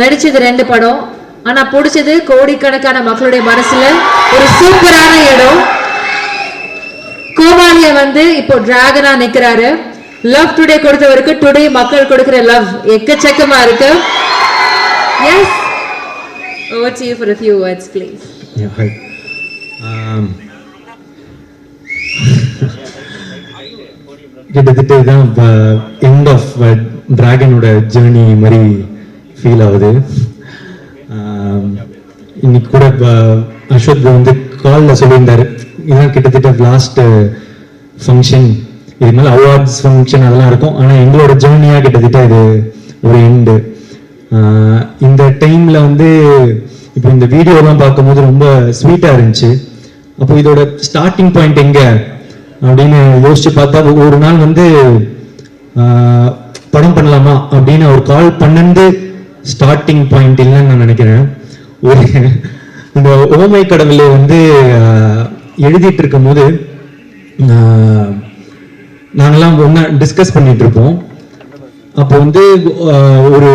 நடிச்சது 2 படம். ஆனா பிடிச்சது கோடிக்கணக்கான மக்களுடைய மனசுல ஒரு சூப்பரான இடம். கோமாளியா வந்து இப்போ டிராகனா நிக்கிறாரு. லவ் டுடே கொடுத்தவருக்கு டுடே மக்கள் கொடுக்கிற லவ் எக்கச்சக்கமா இருக்கு. Yes. Over to you for a few words, please. Yeah, hi. கிட்டத்தட்ட இதுதான் எண்ட் ஆஃப் டிராகனோட ஜேர்னி மாதிரி ஃபீல் ஆகுது. இன்னைக்கு கூட அஸ்வத் வந்து காலில் சொல்லியிருந்தாரு, இதுதான் கிட்டத்தட்ட லாஸ்ட் ஃபங்க்ஷன், இது மேலே அவார்ட்ஸ் ஃபங்க்ஷன் அதெல்லாம் இருக்கும், ஆனால் எங்களோட ஜேர்னியாக கிட்டத்தட்ட இது ஒரு எண்டு. இந்த டைமில் வந்து இப்போ இந்த வீடியோலாம் பார்க்கும்போது ரொம்ப ஸ்வீட்டாக இருந்துச்சு. அப்போ இதோட ஸ்டார்டிங் பாயிண்ட் எங்கே அப்படின்னு யோசிச்சு பார்த்தா, ஒரு நாள் வந்து படம் பண்ணலாமா அப்படின்னு ஒரு கால் பண்ணது ஸ்டார்டிங் பாயிண்ட் இல்லைன்னு நான் நினைக்கிறேன். ஒரு இந்த ஓமை கடவுளை வந்து எழுதிட்டு இருக்கும் போது நாங்கெல்லாம் ஒன்றா டிஸ்கஸ் பண்ணிட்டு இருப்போம். அப்போ வந்து ஒரு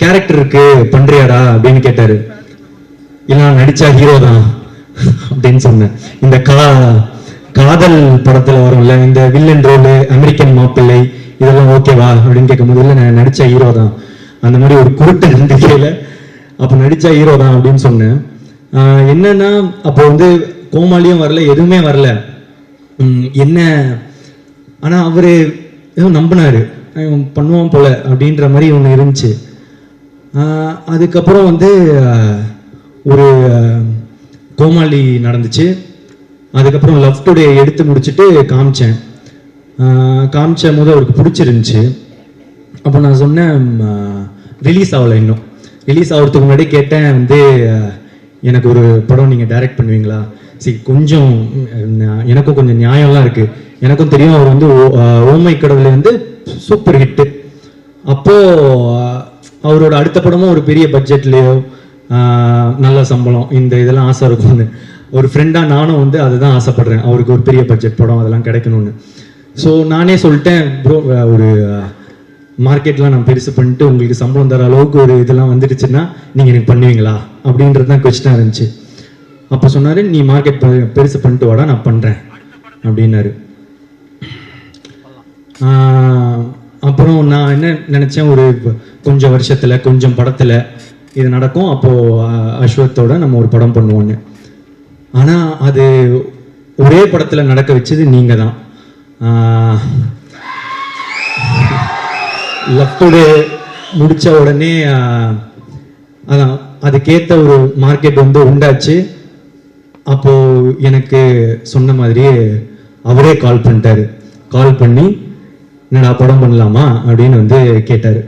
கேரக்டர் இருக்கு பண்றியாடா அப்படின்னு கேட்டாரு. இல்லை நான் நடிச்சா ஹீரோ தான் அப்படின்னு சொன்னேன். இந்த காதல் படத்துல வரும்ல இந்த வில்லன் ரோலு, அமெரிக்கன் மாப்பிள்ளை, இதெல்லாம் ஓகேவா அப்படின்னு கேட்கும்போது இல்லை நான் நடிச்சா ஹீரோ தான், அந்த மாதிரி ஒரு குருட்டு நம்பிக்கையில அப்போ நடிச்சா ஹீரோ தான் அப்படின்னு சொன்னேன். என்னன்னா அப்போ வந்து கோமாளியும் வரல, எதுவுமே வரல என்ன, ஆனா அவரு ஏதோ நம்பினாரு, பண்ணுவான் போல அப்படின்ற மாதிரி ஒன்று இருந்துச்சு. அதுக்கப்புறம் வந்து ஒரு கோமாளி நடந்துச்சு. அதுக்கப்புறம் லவ் டுடே எடுத்து முடிச்சுட்டு காமிச்ச போது அவருக்கு பிடிச்சிருந்துச்சு. அப்போ நான் சொன்னேன் ரிலீஸ் ஆகலை, இன்னும் ரிலீஸ் ஆகிறதுக்கு முன்னாடி கேட்டேன் வந்து எனக்கு ஒரு படம் நீங்கள் டைரக்ட் பண்ணுவீங்களா? சரி, கொஞ்சம் எனக்கும் கொஞ்சம் நியாயம்லாம் இருக்குது, எனக்கும் தெரியும் அவர் வந்து ஓமை கடவுளை வந்து சூப்பர் ஹிட்டு. அப்போது அவரோட அடுத்த படமும் ஒரு பெரிய பட்ஜெட்லேயோ நல்ல சம்பளம் இந்த இதெல்லாம் ஆசை இருக்கும்னு ஒரு ஃப்ரெண்டாக நானும் வந்து அதுதான் ஆசைப்படுறேன், அவருக்கு ஒரு பெரிய பட்ஜெட் படம் அதெல்லாம் கிடைக்கணும்னு. ஸோ நானே சொல்லிட்டேன், ப்ரோ ஒரு மார்க்கெட்லாம் நான் பெருசு பண்ணிட்டு உங்களுக்கு சம்பளம் தர அளவுக்கு ஒரு இதெல்லாம் வந்துடுச்சுன்னா நீங்கள் எனக்கு பண்ணுவீங்களா அப்படின்றது தான் கொஸ்டினாக இருந்துச்சு. அப்போ சொன்னார், நீ மார்க்கெட் பெருசு பண்ணிட்டு வாடா நான் பண்ணுறேன் அப்படின்னாரு. அப்புறம் நான் என்ன நினச்சேன், ஒரு கொஞ்சம் வருஷத்தில் கொஞ்சம் படத்தில் இது நடக்கும், அப்போது அஸ்வத்தோட நம்ம ஒரு படம் பண்ணுவோன்னு. ஆனால் அது ஒரே படத்தில் நடக்க வச்சது நீங்கள் தான். லவ் டுடே முடித்த உடனே அதான் அதுக்கேற்ற ஒரு மார்க்கெட் வந்து உண்டாச்சு. அப்போது எனக்கு சொன்ன மாதிரியே அவரே கால் பண்ணிட்டாரு. கால் பண்ணி என்னடா படம் பண்ணலாமா அப்படின்னு வந்து கேட்டார்.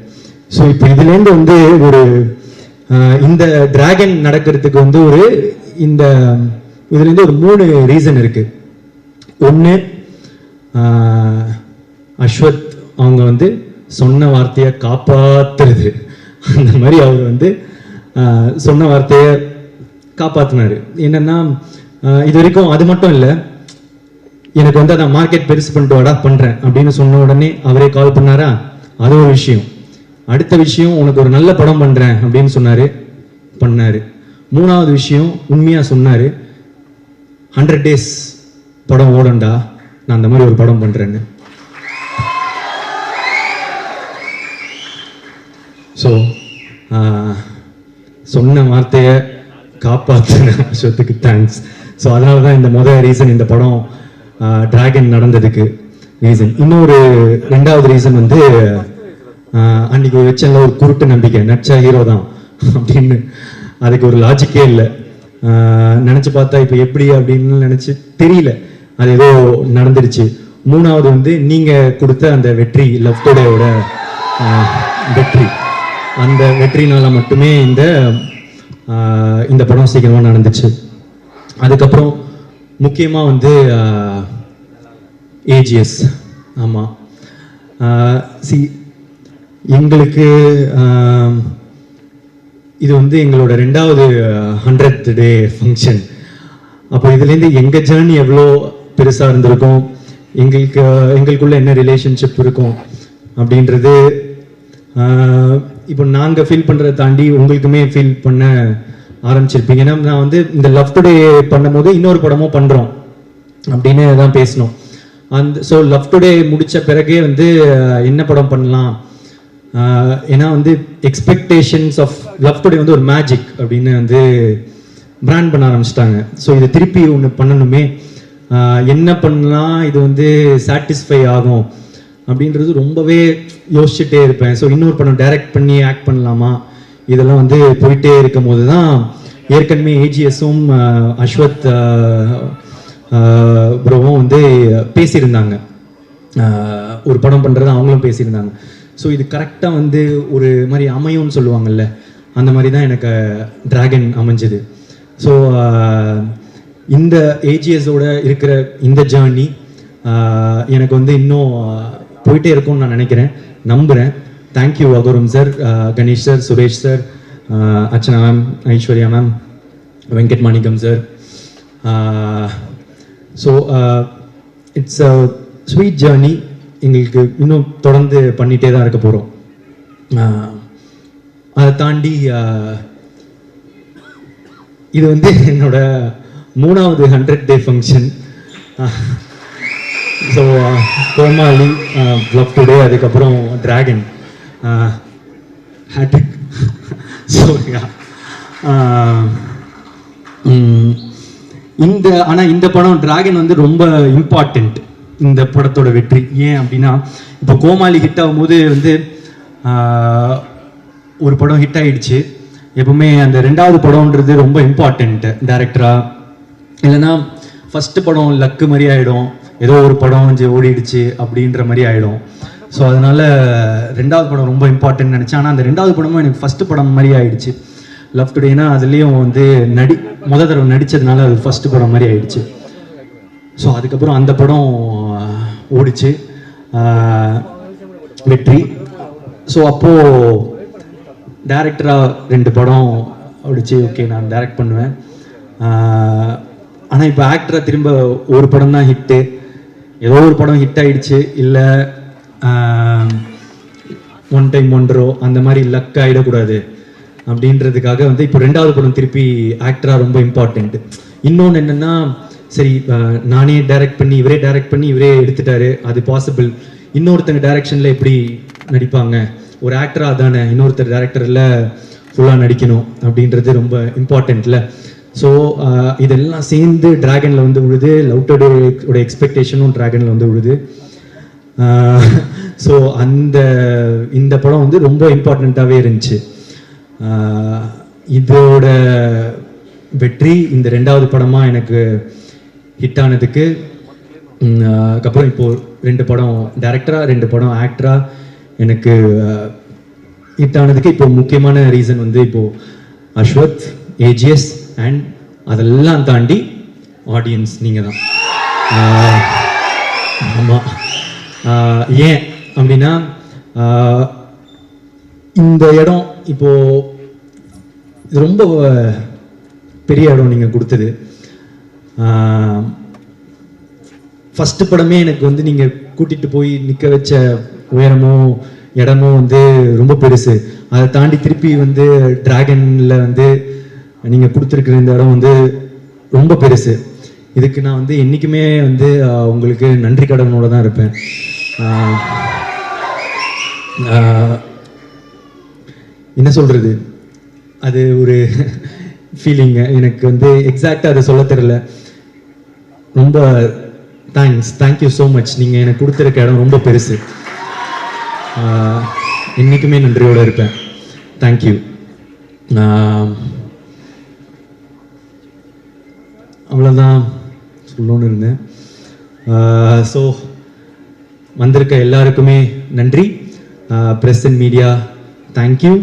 ஸோ இப்போ இதுலேருந்து வந்து ஒரு இந்த டிராகன் நடக்கிறதுக்கு வந்து ஒரு இந்த இதுலேருந்து ஒரு 3 ரீசன் இருக்கு. ஒன்று, அஸ்வத் அவங்க வந்து சொன்ன வார்த்தையை காப்பாத்துறது, அந்த மாதிரி அவர் வந்து சொன்ன வார்த்தையை காப்பாற்றினாரு. என்னன்னா இது வரைக்கும் அது மட்டும் இல்லை, எனக்கு வந்து அதான் மார்க்கெட் பெருசு பண்ணிட்டு வாடா பண்ணுறேன் அப்படின்னு சொன்ன உடனே அவரே கால் பண்ணாரா, அது ஒரு விஷயம். அடுத்த விஷயம், உனக்கு ஒரு நல்ல படம் பண்ணுறேன் அப்படின்னு சொன்னார், பண்ணார். 3வது விஷயம், உண்மையாக சொன்னார், 100 days படம் ஓடண்டா, நான் அந்த மாதிரி ஒரு படம் பண்ணுறேன்னு. ஸோ சொன்ன வார்த்தையை காப்பாற்றின அஸ்வத்துக்கு தேங்க்ஸ். ஸோ அதனால தான் இந்த ரீசன் இந்த படம் டிராகன் நடந்ததுக்கு ரீசன். இன்னொரு 2வது ரீசன் வந்து அன்னைக்கு வச்சல ஒரு குருட்டு நம்பிக்கை, நடிச்சா ஹீரோ தான் அப்படின்னு. அதுக்கு ஒரு லாஜிக்கே இல்லை. நினச்சி பார்த்தா இப்போ எப்படி அப்படின்னு நினச்சி தெரியல, அது ஏதோ நடந்துடுச்சு. 3வது வந்து நீங்கள் கொடுத்த அந்த வெற்றி, லவ் டுடேவோட வெற்றி, அந்த வெற்றினால மட்டுமே இந்த படம் சீக்கிரமாக நடந்துச்சு. அதுக்கப்புறம் முக்கியமாக வந்து ஏஜிஎஸ். ஆமாம், எங்களுக்கு இது வந்து எங்களோட 2வது 100th day ஃபங்க்ஷன். அப்போ இதுலேருந்து எங்கள் ஜேர்னி எவ்வளோ பெருசாக இருந்திருக்கும், எங்களுக்குள்ள என்ன ரிலேஷன்ஷிப் இருக்கும் அப்படின்றது இப்போ நாங்கள் ஃபீல் பண்ணுறதை தாண்டி உங்களுக்குமே ஃபீல் பண்ண ஆரம்பிச்சிருப்பீங்க. ஏன்னா நான் வந்து இந்த லவ் டுடே பண்ணும்போது இன்னொரு படமும் பண்ணுறோம் அப்படின்னு தான் பேசணும். ஸோ லவ் டுடே முடித்த பிறகே வந்து என்ன படம் பண்ணலாம், ஏன்னா வந்து எக்ஸ்பெக்டேஷன்ஸ் ஆஃப் லவ் டுடே வந்து ஒரு மேஜிக் அப்படின்னு வந்து பிராண்ட் பண்ண ஆரம்பிச்சிட்டாங்க. ஸோ இதை திருப்பி ஒன்று பண்ணணுமே, என்ன பண்ணலாம் இது வந்து சாட்டிஸ்ஃபை ஆகும் அப்படின்றது ரொம்பவே யோசிச்சுட்டே இருப்பேன். ஸோ இன்னொரு படம் டைரக்ட் பண்ணி ஆக்ட் பண்ணலாமா, இதெல்லாம் வந்து போயிட்டே இருக்கும் போது தான் ஏற்கனவே ஏஜிஎஸும் அஸ்வத் ப்ரோவும் வந்து பேசியிருந்தாங்க, ஒரு படம் பண்ணுறது அவங்களும் பேசியிருந்தாங்க. ஸோ இது கரெக்டாக வந்து ஒரு மாதிரி அமையும்னு சொல்லுவாங்கல்ல, அந்த மாதிரி தான் எனக்கு டிராகன் அமைஞ்சது. ஸோ இந்த ஏஜிஎஸோட இருக்கிற இந்த ஜேர்னி எனக்கு வந்து இன்னும் போயிட்டே இருக்கும்னு நான் நினைக்கிறேன், நம்புகிறேன். Thank you Agoram sir, Ganesh sir, Suresh sir, Archana ma'am, Aishwarya ma'am, Venkat Manickam sir. So it's a sweet journey, எங்களுக்கு இன்னும் தொடர்ந்து பண்ணிகிட்டே தான் இருக்க போகிறோம். அதை தாண்டி இது வந்து என்னோட 3வது 100 டே ஃபங்க்ஷன். ஸோ கோமாளி, லவ் டுடே, அதுக்கப்புறம் டிராகன், ஹேட்ரிக். ஸோ இந்த படம் டிராகன் வந்து ரொம்ப இம்பார்ட்டண்ட் இந்த படத்தோட வெற்றி. ஏன் அப்படின்னா இப்போ கோமாளி ஹிட் ஆகும்போது வந்து ஒரு படம் ஹிட் ஆயிடுச்சு, எப்பவுமே அந்த 2வது படம்ன்றது ரொம்ப இம்பார்ட்டண்ட் டைரக்டரா. இல்லைன்னா ஃபஸ்ட்டு படம் லக்கு மாதிரி ஆகிடும், ஏதோ ஒரு படம் ஓடிடுச்சு அப்படின்ற மாதிரி ஆகிடும். ஸோ அதனால 2வது படம் ரொம்ப இம்பார்ட்டன்ட் நினச்சேன். ஆனால் அந்த 2வது படமும் எனக்கு ஃபஸ்ட்டு படம் மாதிரி ஆயிடுச்சு. லவ் டுடேனா அதுலேயும் வந்து முத தடவை நடித்ததுனால அது ஃபஸ்ட்டு படம் மாதிரி ஆயிடுச்சு. ஸோ அதுக்கப்புறம் அந்த படம் ஓடிச்சு, வெற்றி. ஸோ அப்போது டைரக்டராக 2 படம் ஓடிச்சு, ஓகே நான் டைரக்ட் பண்ணுவேன். ஆனால் இப்போ ஆக்டராக திரும்ப ஒரு படம் தான் ஹிட்டு, ஏதோ ஒரு படம் ஹிட் ஆகிடுச்சு, இல்லை ஒன் டைம் ஒன்றோ அந்த மாதிரி லக் ஆகிடக்கூடாது அப்படின்றதுக்காக வந்து இப்போ 2வது படம் திருப்பி ஆக்டராக ரொம்ப இம்பார்ட்டண்ட்டு. இன்னொன்று என்னென்னா, சரி நானே டைரக்ட் பண்ணி இவரே டைரக்ட் பண்ணி இவரே எடுத்துட்டாரு, அது பாசிபிள். இன்னொருத்தங்க டைரக்ஷனில் எப்படி நடிப்பாங்க, ஒரு ஆக்டராக தானே இன்னொருத்தர் டைரக்டரில் ஃபுல்லாக நடிக்கணும் அப்படின்றது ரொம்ப இம்பார்ட்டண்ட்ல. ஸோ இதெல்லாம் சேர்ந்து டிராகனில் வந்து விழுது, லவ் டுடேயோட எக்ஸ்பெக்டேஷனும் டிராகனில் வந்து விழுது. ஸோ இந்த படம் வந்து ரொம்ப இம்பார்ட்டண்ட்டாகவே இருந்துச்சு. இதோட வெற்றி இந்த 2வது படமாக எனக்கு ஹிட் ஆனதுக்கு, அதுக்கப்புறம் இப்போது 2 படம் டைரக்டராக 2 படம் ஆக்டராக எனக்கு ஹிட் ஆனதுக்கு இப்போ முக்கியமான ரீசன் வந்து இப்போது அஸ்வத், ஏஜிஎஸ் அண்ட் அதெல்லாம் தாண்டி ஆடியன்ஸ் நீங்கள் தான். ஆமாம், ஏன் அப்படின்னா இந்த இடம் இப்போது இது ரொம்ப பெரிய இடம் நீங்கள் கொடுத்தது. ஃபஸ்ட்டு படமே எனக்கு வந்து நீங்கள் கூட்டிகிட்டு போய் நிற்க வச்ச உயரமோ இடமோ வந்து ரொம்ப பெருசு. அதை தாண்டி திருப்பி வந்து டிராகனில் வந்து நீங்கள் கொடுத்துருக்குற இந்த இடம் வந்து ரொம்ப பெருசு. இதுக்கு நான் வந்து என்றைக்குமே வந்து உங்களுக்கு நன்றி கடனோட தான் இருப்பேன். என்ன சொல்கிறது, அது ஒரு ஃபீலிங்கு, எனக்கு வந்து எக்ஸாக்டாக அதை சொல்ல தெரியல. ரொம்ப தேங்க்யூ ஸோ மச். நீங்கள் எனக்கு கொடுத்துருக்க இடம் ரொம்ப பெருசு, என்றைக்குமே நன்றியோடு இருப்பேன். தேங்க்யூ. அவ்வளோதான் சொல்லணும்னு இருந்தேன். ஸோ வந்திருக்க எல்லாருக்குமே நன்றி. Press and media thank you.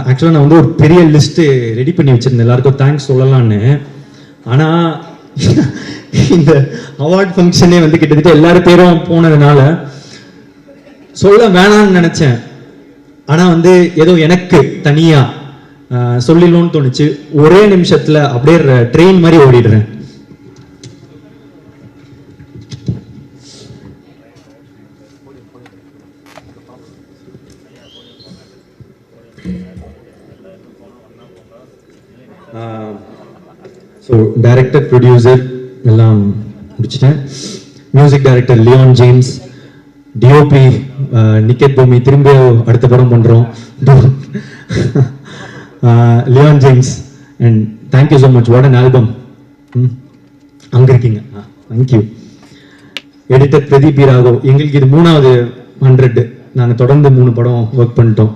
ஆக்சுவலாக நான் வந்து ஒரு பெரிய லிஸ்ட்டு ரெடி பண்ணி வச்சுருந்தேன் எல்லாருக்கும் தேங்க்ஸ் சொல்லலான்னு. ஆனால் இந்த அவார்ட் ஃபங்க்ஷனே வந்து கிட்டத்தட்ட எல்லாரும் பேரும் போனதுனால சொல்ல வேணாம்னு நினச்சேன். ஆனால் வந்து ஏதோ எனக்கு தனியாக சொல்லிடணும்னு தோணுச்சு. ஒரே நிமிஷத்தில் அப்படியே ட்ரெயின் மாதிரி ஓடிடுறேன். ஸோ டைரக்டர் ப்ரொடியூசர் எல்லாம் முடிச்சிட்டேன். Music director Leon James, DOP Niket Bommi, திரும்ப அடுத்த படம் பண்ணுறோம் Leon James. And thank you so much, what an album. அங்கே இருக்கீங்க, தேங்க்யூ. எடிட்டர் பிரதீப் ராகவ், எங்களுக்கு இது 3வது 100, நாங்கள் தொடர்ந்து 3 படம் ஒர்க் பண்ணிட்டோம்.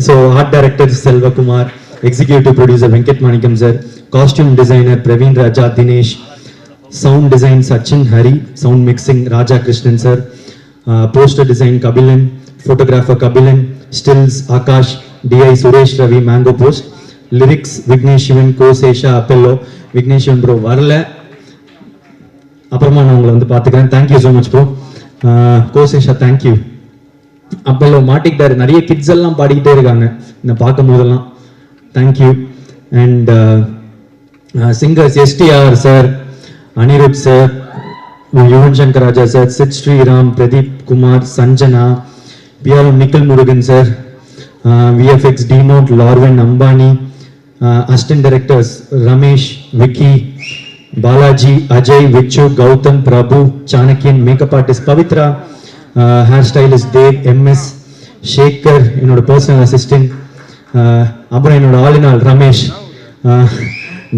So art director Selvakumar, executive producer Venkat Manickam sir, costume designer Praveen Raja Dinesh, sound design Sachin Hari, sound mixing Raja Krishnan sir, poster design Kabilan, photographer Kabilan, stills Akash, DI Suresh Ravi, mango post, lyrics Vignesh Shivan, கோசேஷா அப்பெல்லோ. விக்னேஷ் சிவன் ப்ரோ வரல, அப்புறமா நான் உங்களை வந்து பார்த்துக்கிறேன். Thank you so much bro. கோசேஷா தேங்க்யூ. அப்பெல்லோ மாட்டிக்கிட்டாரு, நிறைய கிட்ஸ் எல்லாம் பாடிக்கிட்டே இருக்காங்க என்னை பார்க்கும் போதெல்லாம். Thank you. And singers STR sir, Anirudh sir, Yuvan Shankar Raja sir, Sid Sriram, Pradeep Kumar, Sanjana, PRM Nikhil Murugan sir, VFX டிமோட் லார்வன் Ambani, assistant directors Ramesh, Vicky, Balaji, Ajay, Vichu, Gautham, Prabhu, Chanakyan, makeup artist Pavithra, hair stylist Dev, MS, Shekar என்னோட பர்சனல் அசிஸ்டன்ட், அப்புறம் என்னோட ஆளினால் Ramesh,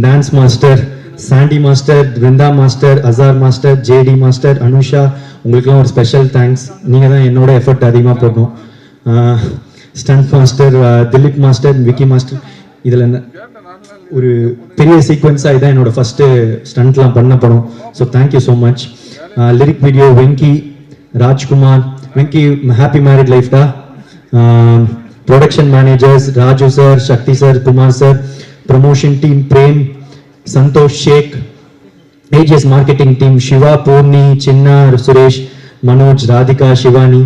dance master Sandy master, Brindha master, Azhar master, JD master, Anusha, உங்களுக்குலாம் ஒரு ஸ்பெஷல் தேங்க்ஸ். நீங்கள் தான் என்னோட எஃபர்ட் அதிகமாக போடணும். Stunt master Dhilip master, Vicky master. இதில் ஒரு பெரிய சீக்வன்ஸாக இதான் என்னோட ஃபஸ்ட்டு ஸ்டண்ட்லாம் பண்ண படம். So thank you so much. Lyric video Venky, Rajkumar. Venky happy married லைஃப்டா. Production managers Raju sir, Sakthi sir, Kumar sir. Promotion team Prem, Santhosh, Sheikh. AGS marketing team Siva, Poorni, Chinna, Suresh, Manoj, Radhika, Sivani.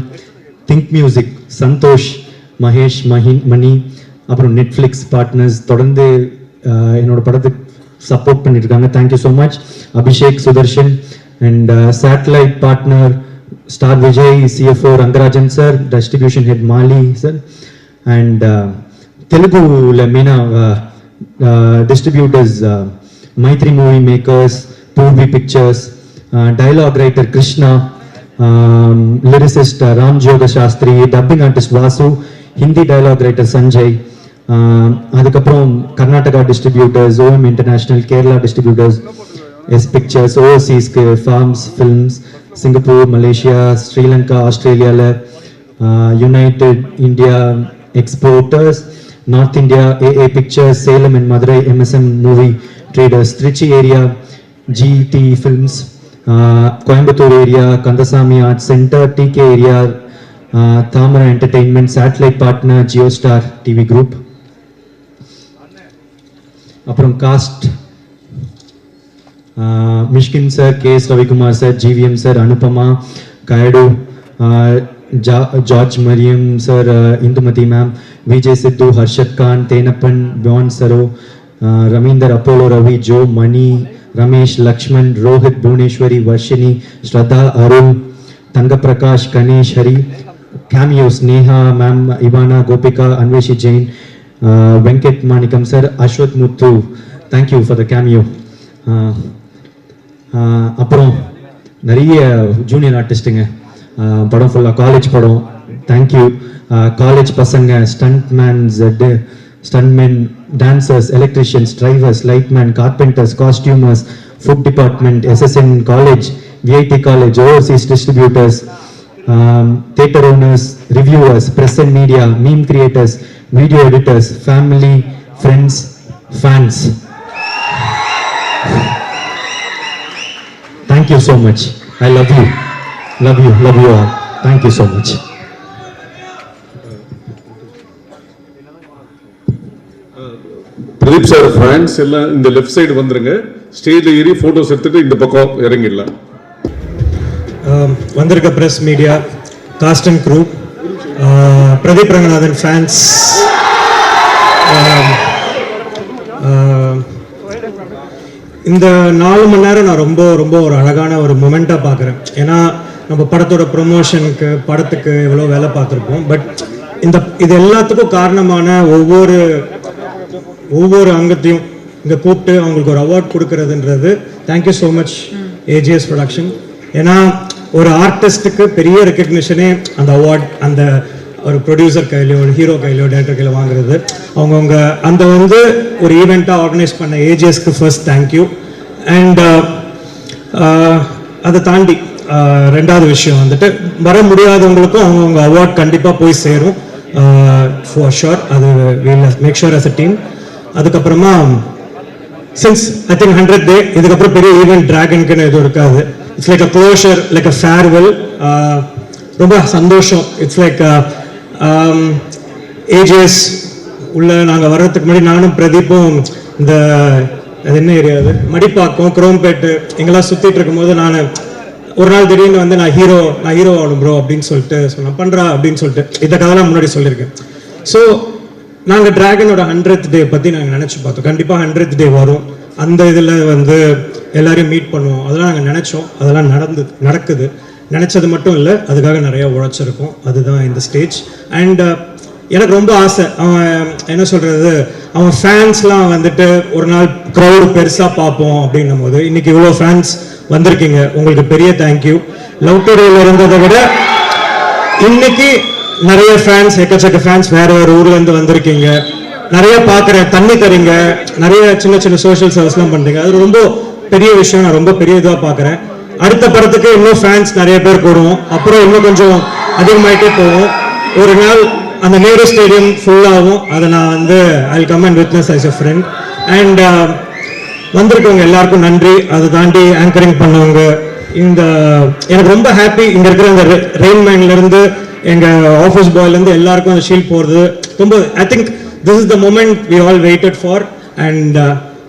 Think music Santhosh, Mahesh, Mani. அப்புறம் நெட்ஃப்ளிக்ஸ் பார்ட்னர்ஸ் தொடர்ந்து என்னோட படத்துக்கு சப்போர்ட் பண்ணியிருக்காங்க. Thank you so much. Abhishek, Sudarshan. And satellite partner Star Vijay, CFO Rangarajan sir, distribution head Mali sir. And தெலுங்குல மெயினாக distributors Mythri movie makers, Poorvi pictures, dialogue writer Krishna, lyricist Ram Joga Sastry, dubbing artist Vasu, Hindi dialogue writer Sanjay. அதுக்கப்புறம் Karnataka distributors OM international, Kerala distributors S pictures, ஓவர்சீஸ்க்கு Phars films, Singapore, Malaysia, Sri Lanka, ஆஸ்திரேலியாவில், united India exporters, north India AA pictures, Salem and Madurai MSM movie traders, Trichy area GT films, Coimbatore area Kandasamy art centre, TK area Thamara entertainment, satellite partner Jio Star TV group. அப்புறம் cast Mysskin sir, K S Ravikumar sir, GVM sir, Anupama, Kayadu, George Maryan sir, Indumathi ma'am, Vijay Siddhu, Harshath Khan, Thenappan, பியான் சரோ, Ravindar, Apollo Ravi, Jo, Mani, Ramesh, Lakshman, Rohit, Bhuvaneswari, Varshini, Shraddha, Arun, Thanga Prakash, Ganesh, Hari. Cameos Neha ma'am, Ivana, Gopika, Anveshi Jain, Venkat Manickam sir, Ashwath Muthu. Thank you for the cameo. அப்புறம் நிறைய junior ஆர்டிஸ்ட்டுங்க, படம் ஃபுல்லாக college படம். Thank you. College பசங்க, stunt mans, ஸ்டண்ட்மென், dancers, electricians, drivers, lightman, carpenters, costumers, food department, SSN college, VIT college, Overseas distributors, theater owners, reviewers, press and media, meme creators, video editors, family, friends, fans. Thank you so much. I love you. Love you. Love you all. Thank you so much. Pradeep sir fans எல்லாம் இந்த left side வந்துருங்க. ஸ்டேஜில் ஏறி photos எடுத்துட்டு இந்த பக்கம் இறங்கிடலாம். வந்திருக்க press media, cast and crew, Pradeep Ranganathan fans, இந்த 4 மணி நேரம் நான் ரொம்ப ரொம்ப ஒரு அழகான ஒரு மொமெண்ட்டாக பார்க்குறேன். ஏன்னா நம்ம படத்தோட ப்ரொமோஷனுக்கு, படத்துக்கு எவ்வளோ வேலை பார்த்துருப்போம். பட் இது எல்லாத்துக்கும் காரணமான ஒவ்வொரு அங்கத்தையும் இங்கே கூப்பிட்டு அவங்களுக்கு ஒரு அவார்ட் கொடுக்கறதுன்றது thank you so much AGS production. ஏன்னா ஒரு ஆர்டிஸ்ட்டுக்கு பெரிய ரெக்கக்னிஷனே அந்த அவார்ட் அந்த ஒரு ப்ரொடியூசர் கையிலையோ ஒரு ஹீரோ கையிலையோ டேரக்டர் கையில வாங்குறது. அவங்கவுங்க அந்த ஒரு ஈவெண்ட்டாக ஆர்கனைஸ் பண்ண ஏஜிஎஸ்க்கு ஃபர்ஸ்ட் தேங்க்யூ. அண்ட் அதை தாண்டி ரெண்டாவது விஷயம் வர முடியாதவங்களுக்கும் அவங்கவுங்க அவார்ட் கண்டிப்பாக போய் சேரும் ஃபார் ஷுர். அது make sure us a team. அதுக்கப்புறமா since I think 100th day இதுக்கப்புறம் பெரிய ஈவெண்ட் டிராகனுக்குன்னு எதுவும் இருக்காது. It's like a closure, like a farewell. ரொம்ப சந்தோஷம். இட்ஸ் லைக் ஏஜிஎஸ் உள்ள நாங்கள் வர்றதுக்கு முன்னாடி நானும் பிரதீப்பும் இந்த அது என்ன ஏரியா அது மடிப்பாக்கம் குரோம்பேட்டு எங்கெல்லாம் சுற்றிட்டு இருக்கும்போது நான் ஒரு நாள் திடீர்னு நான் ஹீரோ ஆகணும் ப்ரோ அப்படின்னு சொல்லிட்டு சொன்னேன். பண்ணுறா அப்படின்னு சொல்லிட்டு இந்த கதைலாம் முன்னாடி சொல்லியிருக்கேன். ஸோ நாங்கள் டிராகனோட 100th day பற்றி நாங்கள் நினச்சி பார்த்தோம். கண்டிப்பாக 100th day வரும், அந்த இதில் எல்லாரையும் மீட் பண்ணுவோம். அதெல்லாம் நாங்கள் நினச்சோம், அதெல்லாம் நடக்குது. நினச்சது மட்டும் இல்லை, அதுக்காக நிறையா உழைச்சிருக்கோம். அதுதான் இந்த ஸ்டேஜ். அண்ட் எனக்கு ரொம்ப ஆசை, அவன் என்ன சொல்கிறது, அவன் ஃபேன்ஸ்லாம் ஒரு நாள் க்ரௌடு பெருசாக பார்ப்போம் அப்படின்னும் போது இன்னைக்கு இவ்வளோ ஃபேன்ஸ் வந்திருக்கீங்க, உங்களுக்கு பெரிய தேங்க்யூ. லவ் டுடேல இருந்ததை விட இன்னைக்கு நிறைய ஃபேன்ஸ், எக்கச்சக்க ஃபேன்ஸ் வேற ஒரு ஊர்லேருந்து வந்திருக்கீங்க. நிறைய பார்க்குறேன், தண்ணி தரீங்க, நிறைய சின்ன சின்ன சோஷியல் சர்வீஸ்லாம் பண்ணுறீங்க. அது ரொம்ப பெரிய விஷயம், நான் ரொம்ப பெரிய இதாக பார்க்குறேன். அடுத்த படத்துக்கு இன்னும் ஃபேன்ஸ் நிறைய பேர் கூடுவோம், அப்புறம் இன்னும் கொஞ்சம் அதிகமாயிட்டே போவோம். ஒரு நாள் அந்த நேரு ஸ்டேடியம் ஃபுல்லாகும். அதை நான் I come and witness as a friend. And வந்திருக்கவங்க எல்லாருக்கும் நன்றி. அதை தாண்டி ஆங்கரிங் பண்ணவங்க எனக்கு ரொம்ப ஹாப்பி. இங்கே இருக்கிற அந்த ரெயின்மேன்லேருந்து எங்கள் ஆஃபீஸ் பாய்லேருந்து எல்லாருக்கும் அந்த ஷீல்ட் போகிறது ரொம்ப I think this is the moment we all waited for. And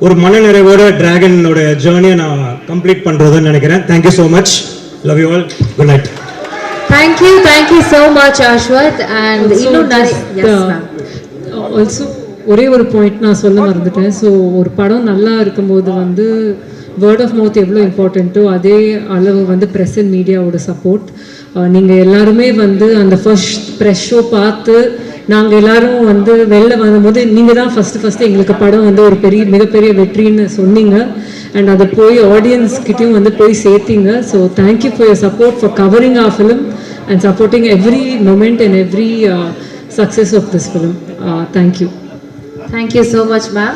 ஒரு மனநிறைவோட டிராகனோட ஜேர்னியை நான் கம்ப்ளீட் பண்ணுறதுன்னு நினைக்கிறேன். Thank you so much. Love you all. Good night. Thank you so much Ashwath. And also ஒரே ஒரு பாயிண்ட் நான் சொல்ல மறந்துட்டேன். ஸோ ஒரு படம் நல்லா இருக்கும்போது வேர்ட் ஆஃப் மவுத் எவ்வளோ இம்பார்ட்டண்ட்டோ அதே அளவு ப்ரெஸ் அண்ட் மீடியாவோட சப்போர்ட். நீங்கள் எல்லாருமே அந்த ஃபர்ஸ்ட் ப்ரெஸ் ஷோ பார்த்து நாங்கள் எல்லாரும் வெளில வரும்போது நீங்கள் தான் ஃபஸ்ட்டு எங்களுக்கு படம் ஒரு மிகப்பெரிய வெற்றின்னு சொன்னீங்க. அண்ட் அதை போய் ஆடியன்ஸ்கிட்டையும் போய் சேர்த்தீங்க. So thank you for your support, for covering our film and supporting every moment and every success of this film. Thank you. Thank you so much ma'am.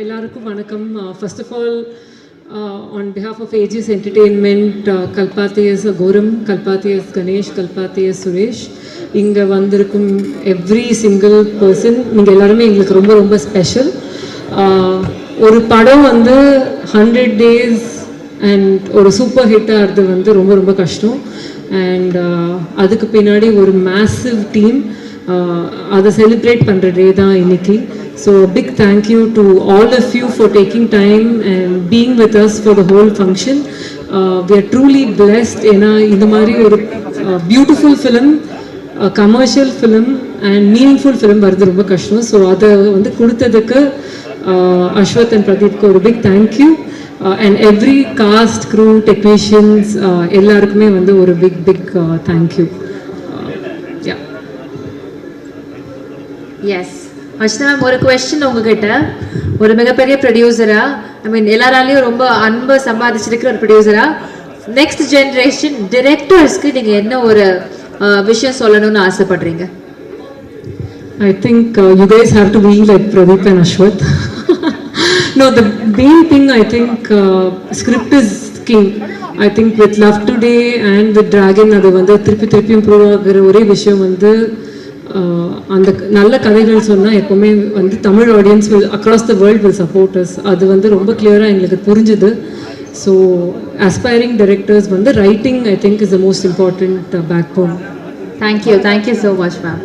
எல்லாருக்கும் வணக்கம். First of all on behalf of AGS Entertainment, Kalpathy as Goram, Kalpathy as Ganesh, Kalpathy as Suresh, இங்கே வந்திருக்கும் every single person நீங்கள் எல்லாருமே எங்களுக்கு ரொம்ப ரொம்ப special. ஒரு படம் 100 days அண்ட் ஒரு சூப்பர் ஹிட்டாக இருந்தது ரொம்ப ரொம்ப கஷ்டம். அண்ட் அதுக்கு பின்னாடி ஒரு மேசிவ் டீம் அதை செலிப்ரேட் பண்ணுற டே தான் இன்னைக்கு. So big thank you to all of you for taking time and being with us for the whole function. We are truly blessed. ஏன்னா இந்த மாதிரி ஒரு beautiful film, commercial film and meaningful film வருது ரொம்ப கஷ்டம். ஸோ அதை கொடுத்ததுக்கு அஸ்வத் அண்ட் பிரதீப்க்கு ஒரு big thank you. And every cast, crew, technicians எல்லாருக்குமே ஒரு big thank you. Yes Archana ma'am, ஒரு கொஸ்டின் உங்ககிட்ட. ஒரு மிகப்பெரிய ப்ரொடியூசரா, ஐ மீன் எல்லாராலையும் ரொம்ப அன்பை சம்பாதிச்சிருக்கிற ஒரு ப்ரொடியூசரா, நெக்ஸ்ட் ஜென்ரேஷன் டிரெக்டர்ஸ்க்கு நீங்க என்ன ஒரு விஷயம் சொல்லணும்னு ஆசைப்படுறீங்க? I think you guys have to be like Pradeep and Ashwath. No, the main thing I think script is king. I think with Love Today and with Dragon அது திருப்பி improve ஆகிற ஒரே விஷயம் அந்த நல்ல கதைகள் சொன்னால் எப்போவுமே Tamil audience across the world will support us. அது ரொம்ப கிளியராக எங்களுக்கு புரிஞ்சுது. So aspiring directors writing I think is the most important backbone. Thank you so much ma'am.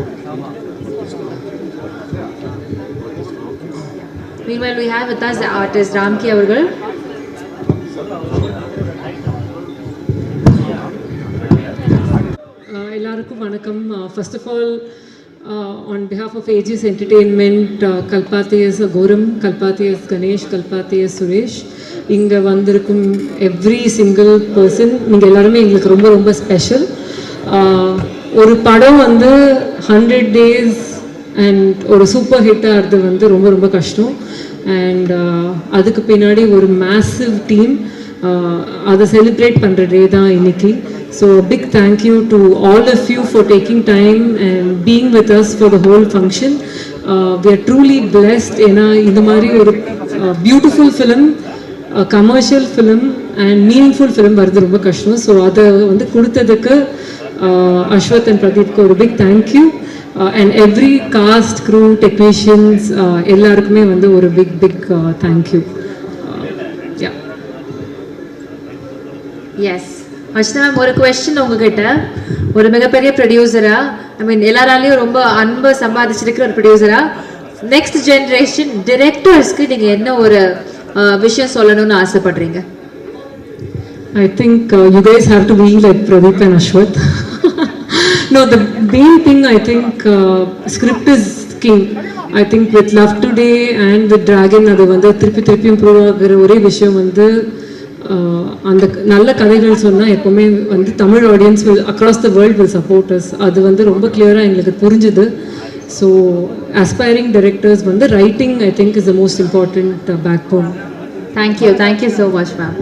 Meanwhile, we have with us the artist Ramki அவர்கள். எல்லாருக்கும் வணக்கம். First of all on behalf of AGS Entertainment, Kalpathy as Goram, Kalpathy as Ganesh, Kalpathy as Suresh, இங்கே வந்திருக்கும் every single person நீங்கள் எல்லாருமே எங்களுக்கு ரொம்ப ரொம்ப ஸ்பெஷல். ஒரு படம் 100 days அண்ட் ஒரு சூப்பர் ஹிட்டாக அது வந்து ரொம்ப ரொம்ப கஷ்டம். அண்ட் அதுக்கு பின்னாடி ஒரு மேசிவ் டீம் அதை செலிப்ரேட் பண்ணுற டே தான் இன்னைக்கு. So big thank you to all of you for taking time and being with us for the whole function. We are truly blessed. ஏன்னா இந்த மாதிரி ஒரு beautiful film, commercial film and meaningful film வருது ரொம்ப கஷ்டம். ஸோ அதை வந்து கொடுத்ததுக்கு அஸ்வத் அண்ட் பிரதீப்க்கு ஒரு big thank you. And every cast, crew, technicians எல்லாருக்குமே வந்து ஒரு big big thank you. Yes Archana ma'am, ஒரு கொஸ்டின் உங்ககிட்ட. ஒரு மிகப்பெரிய ப்ரொடியூசரா, ஐ மீன் எல்லாராலையும் ரொம்ப அன்பை சம்பாதிச்சிருக்கிற ஒரு ப்ரொடியூசரா, நெக்ஸ்ட் ஜென்ரேஷன் டிரெக்டர்ஸ்க்கு நீங்க என்ன ஒரு விஷயம் சொல்லணும்னு ஆசைப்படுறீங்க? I think you guys have to be like Pradeep and Ashwath. No, the main thing I think script is king. I think with Love Today and with Dragon அது வந்து திருப்பி இம்ப்ரூவ் ஆகிற ஒரே விஷயம் வந்து அந்த நல்ல கதைகள் சொன்னால் எப்போவுமே வந்து Tamil audience will across the world will support us. அது வந்து ரொம்ப கிளியராக எங்களுக்கு புரிஞ்சுது. ஸோ அஸ்பைரிங் டைரக்டர்ஸ் வந்து writing I think is the most important backbone. Thank you so much ma'am.